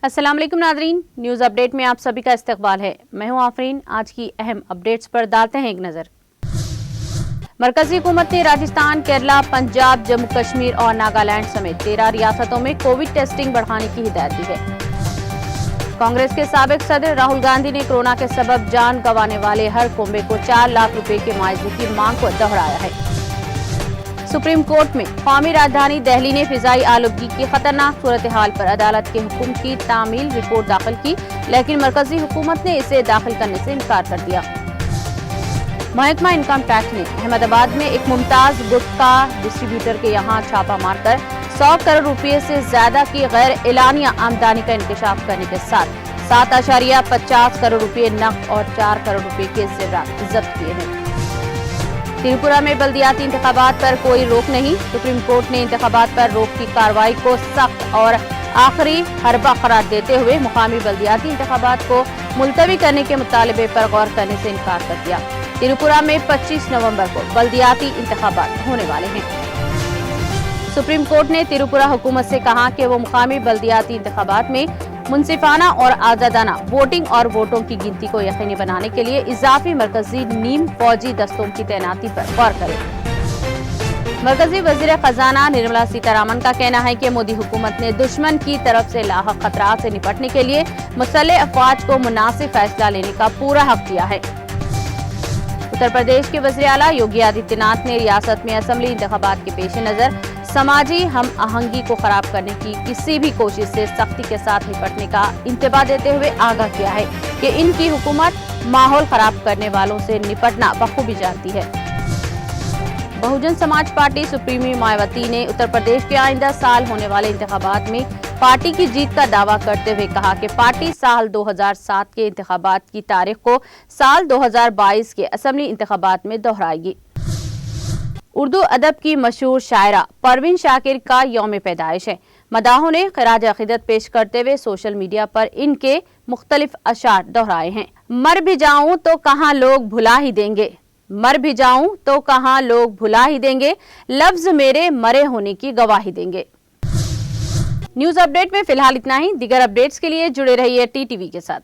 अस्सलाम वालेकुम Nadreen, news update में आप सभी का इस्तकबाल है। मैं हूं आफरीन। आज की अहम अपडेट्स पर डालते हैं एक नज़र। मरकजी हुकूमत ने राजस्थान, केरला, पंजाब, जम्मू कश्मीर और नागालैंड समेत 13 रियासतों में कोविड टेस्टिंग बढ़ाने की हिदायत दी है। कांग्रेस के साबिक सदर राहुल गांधी ने कोरोना के सबब जान गंवाने वाले हर कुंबे को 4 लाख रुपए के मुआवजे की मांग को दोहराया है। सुप्रीम कोर्ट में कौमी राजधानी दिल्ली ने फिजाई आलूगी की खतरनाक सूरत हाल पर अदालत के हुक्म की तामील रिपोर्ट दाखिल की, लेकिन मरकजी हुकूमत ने इसे दाखिल करने से इनकार कर दिया। महकमा इनकम टैक्स ने अहमदाबाद में एक मुमताज गुटखा डिस्ट्रीब्यूटर के यहाँ छापा मारकर 100 करोड़ रुपए से ज्यादा की गैर एलानिया आमदनी का इंकशाफ करने के साथ 7.50 करोड़ रुपए नकद और 4 करोड़ रुपए के जेवरात जब्त किए हैं। त्रिपुरा में बल्दियाती इंतखाबात पर कोई रोक नहीं। सुप्रीम कोर्ट ने इंतखाबात पर रोक की कार्रवाई को सख्त और आखिरी हरबा करार देते हुए मुकामी बल्दियाती इंतखाबात को मुलतवी करने के मुतालबे पर गौर करने से इनकार कर दिया। त्रिपुरा में 25 नवंबर को बल्दियाती इंतखाबात होने वाले हैं। सुप्रीम कोर्ट ने त्रिपुरा हुकूमत से कहा कि वो मुकामी बल्दियाती इंतखाबात में मुनसिफाना और आजादाना वोटिंग और वोटों की गिनती को यकीनी बनाने के लिए इजाफी मरकजी नीम फौजी दस्तों की तैनाती पर गौर करे। मरकजी वजीर खजाना निर्मला सीतारामन का कहना है कि मोदी हुकूमत ने दुश्मन की तरफ से लाहक खतरात से निपटने के लिए मुसल्लह अफवाज को मुनासिब फैसला लेने का पूरा हक दिया है। उत्तर प्रदेश के वज़ीर आला योगी आदित्यनाथ ने रियासत में असेंबली इंतखाबात के पेश नजर समाजी हम आहंगी को खराब करने की किसी भी कोशिश से सख्ती के साथ निपटने का इंतबाह देते हुए आगाह किया है कि इनकी हुकूमत माहौल खराब करने वालों से निपटना बखूबी जानती है। बहुजन समाज पार्टी सुप्रीमो मायावती ने उत्तर प्रदेश के आइंदा साल होने वाले इंतखाबात में पार्टी की जीत का दावा करते हुए कहा कि पार्टी साल 2007 के इंतखाबात की तारीख को साल 2022 के असेंबली इंतखाबात में दोहराएगी। उर्दू अदब की मशहूर शायरा परवीन शाकिर का यौम पैदाइश है। मदाहों ने खराज अकीदत पेश करते हुए सोशल मीडिया पर इनके मुख्तलिफ अशार दोहराए हैं। मर भी जाऊं तो कहाँ लोग भुला ही देंगे, मर भी जाऊं तो कहाँ लोग भुला ही देंगे, लफ्ज मेरे मरे होने की गवाही देंगे। न्यूज अपडेट में फिलहाल इतना ही। दीगर अपडेट्स के लिए जुड़े रहिए टीटीवी के साथ।